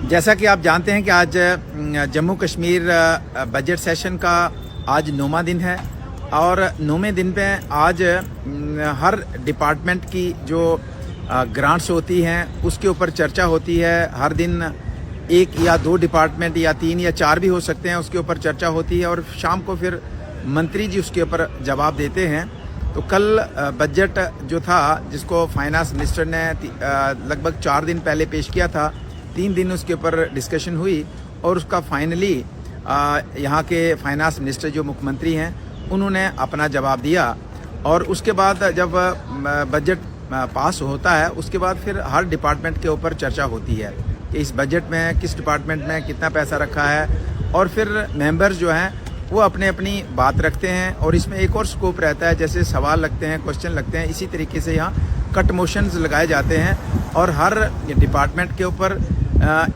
जैसा कि आप जानते हैं कि आज जम्मू कश्मीर बजट सेशन का आज 9वां दिन है और 9वें दिन पे आज हर डिपार्टमेंट की जो ग्रांट्स होती हैं उसके ऊपर चर्चा होती है। हर दिन 1 या 2 डिपार्टमेंट या 3 या 4 भी हो सकते हैं, उसके ऊपर चर्चा होती है और शाम को फिर मंत्री जी उसके ऊपर जवाब देते हैं। तो कल बजट जो था जिसको फाइनेंस मिनिस्टर ने लगभग 4 दिन पहले पेश किया था, 3 दिन उसके ऊपर डिस्कशन हुई और उसका फाइनली यहाँ के फाइनेंस मिनिस्टर जो मुख्यमंत्री हैं उन्होंने अपना जवाब दिया। और उसके बाद जब बजट पास होता है उसके बाद फिर हर डिपार्टमेंट के ऊपर चर्चा होती है कि इस बजट में किस डिपार्टमेंट में कितना पैसा रखा है और फिर मेंबर्स जो हैं वो अपनी बात रखते हैं। और इसमें एक और स्कोप रहता है, जैसे सवाल लगते हैं, क्वेश्चन लगते हैं, इसी तरीके से यहाँ कट मोशंस लगाए जाते हैं और हर डिपार्टमेंट के ऊपर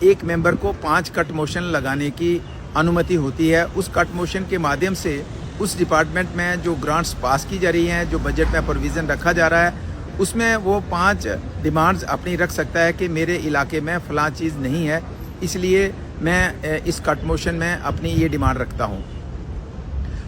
एक मेंबर को 5 कट मोशन लगाने की अनुमति होती है। उस कट मोशन के माध्यम से उस डिपार्टमेंट में जो ग्रांट्स पास की जा रही हैं, जो बजट में प्रोविज़न रखा जा रहा है, उसमें वो 5 डिमांड्स अपनी रख सकता है कि मेरे इलाके में फ़लाँ चीज़ नहीं है, इसलिए मैं इस कट मोशन में अपनी ये डिमांड रखता हूँ।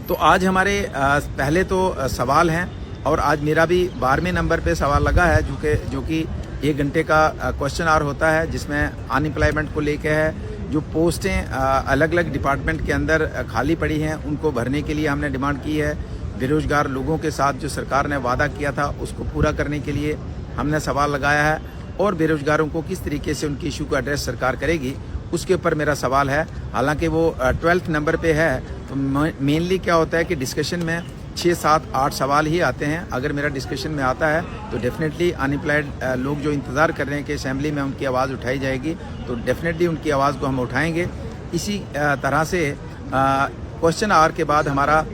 तो आज हमारे पहले तो सवाल हैं और आज मेरा भी 12वें नंबर पे सवाल लगा है जो कि 1 घंटे का क्वेश्चन आवर होता है, जिसमें अनएम्प्लॉयमेंट को लेके है। जो पोस्टें अलग अलग डिपार्टमेंट के अंदर खाली पड़ी हैं उनको भरने के लिए हमने डिमांड की है। बेरोजगार लोगों के साथ जो सरकार ने वादा किया था उसको पूरा करने के लिए हमने सवाल लगाया है और बेरोजगारों को किस तरीके से उनकी इशू को एड्रेस सरकार करेगी उसके ऊपर मेरा सवाल है। हालांकि वो 12th नंबर पे है, तो मेनली क्या होता है कि डिस्कशन में 6, 7, 8 सवाल ही आते हैं। अगर मेरा डिस्कशन में आता है तो डेफिनेटली अनएम्प्लॉयड लोग जो इंतज़ार कर रहे हैं कि असेंबली में उनकी आवाज़ उठाई जाएगी, तो डेफिनेटली उनकी आवाज़ को हम उठाएंगे। इसी तरह से क्वेश्चन आवर के बाद हमारा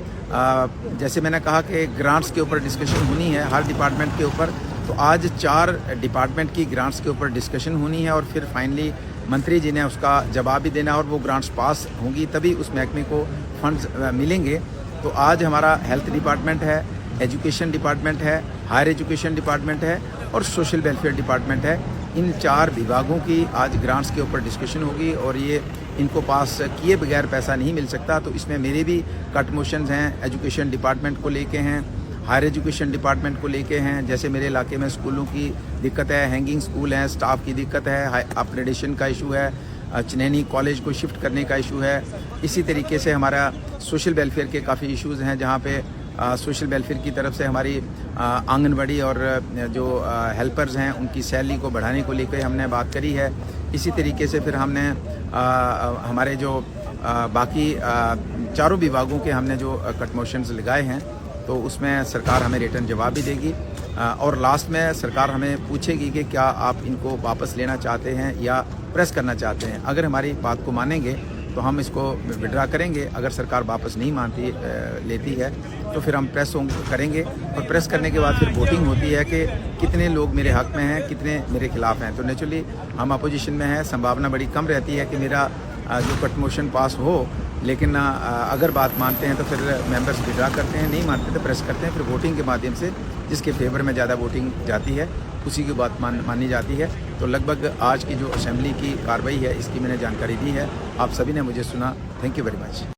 जैसे मैंने कहा कि ग्रांट्स के ऊपर डिस्कशन होनी है हर डिपार्टमेंट के ऊपर, तो आज 4 डिपार्टमेंट की ग्रांट्स के ऊपर डिस्कशन होनी है और फिर फाइनली मंत्री जी ने उसका जवाब भी देना और वो ग्रांट्स पास होंगी तभी उस महकमे को फंड्स मिलेंगे। तो आज हमारा हेल्थ डिपार्टमेंट है, एजुकेशन डिपार्टमेंट है, हायर एजुकेशन डिपार्टमेंट है और सोशल वेलफेयर डिपार्टमेंट है। इन 4 विभागों की आज ग्रांट्स के ऊपर डिस्कशन होगी और ये इनको पास किए बगैर पैसा नहीं मिल सकता। तो इसमें मेरे भी कट मोशंस हैं, एजुकेशन डिपार्टमेंट को लेके हैं, हायर एजुकेशन डिपार्टमेंट को लेके हैं। जैसे मेरे इलाके में स्कूलों की दिक्कत है, हैंगिंग स्कूल हैं, स्टाफ की दिक्कत है, अपग्रेडेशन का इशू है, चनैनी कॉलेज को शिफ्ट करने का इशू है। इसी तरीके से हमारा सोशल वेलफेयर के काफ़ी इश्यूज़ हैं, जहाँ पे सोशल वेलफेयर की तरफ से हमारी आंगनबाड़ी और जो हेल्पर्स हैं उनकी सैलरी को बढ़ाने को लेकर हमने बात करी है। इसी तरीके से फिर हमने हमारे जो बाकी 4 विभागों के हमने जो कट मोशंस लगाए हैं, तो उसमें सरकार हमें रिटर्न जवाब भी देगी और लास्ट में सरकार हमें पूछेगी कि क्या आप इनको वापस लेना चाहते हैं या प्रेस करना चाहते हैं। अगर हमारी बात को मानेंगे तो हम इसको विड्रा करेंगे, अगर सरकार वापस नहीं मानती लेती है तो फिर हम प्रेस करेंगे और प्रेस करने के बाद फिर वोटिंग होती है कि कितने लोग मेरे हक में हैं, कितने मेरे खिलाफ हैं। तो नेचुरली हम अपोजिशन में हैं, संभावना बड़ी कम रहती है कि मेरा जो कट मोशन पास हो, लेकिन अगर बात मानते हैं तो फिर मेंबर्स विड्रा करते हैं, नहीं मानते तो प्रेस करते हैं। फिर वोटिंग के माध्यम से जिसके फेवर में ज़्यादा वोटिंग जाती है उसी की बात मानी जाती है। तो लगभग आज की जो असेंबली की कार्रवाई है इसकी मैंने जानकारी दी है, आप सभी ने मुझे सुना। Thank you very much.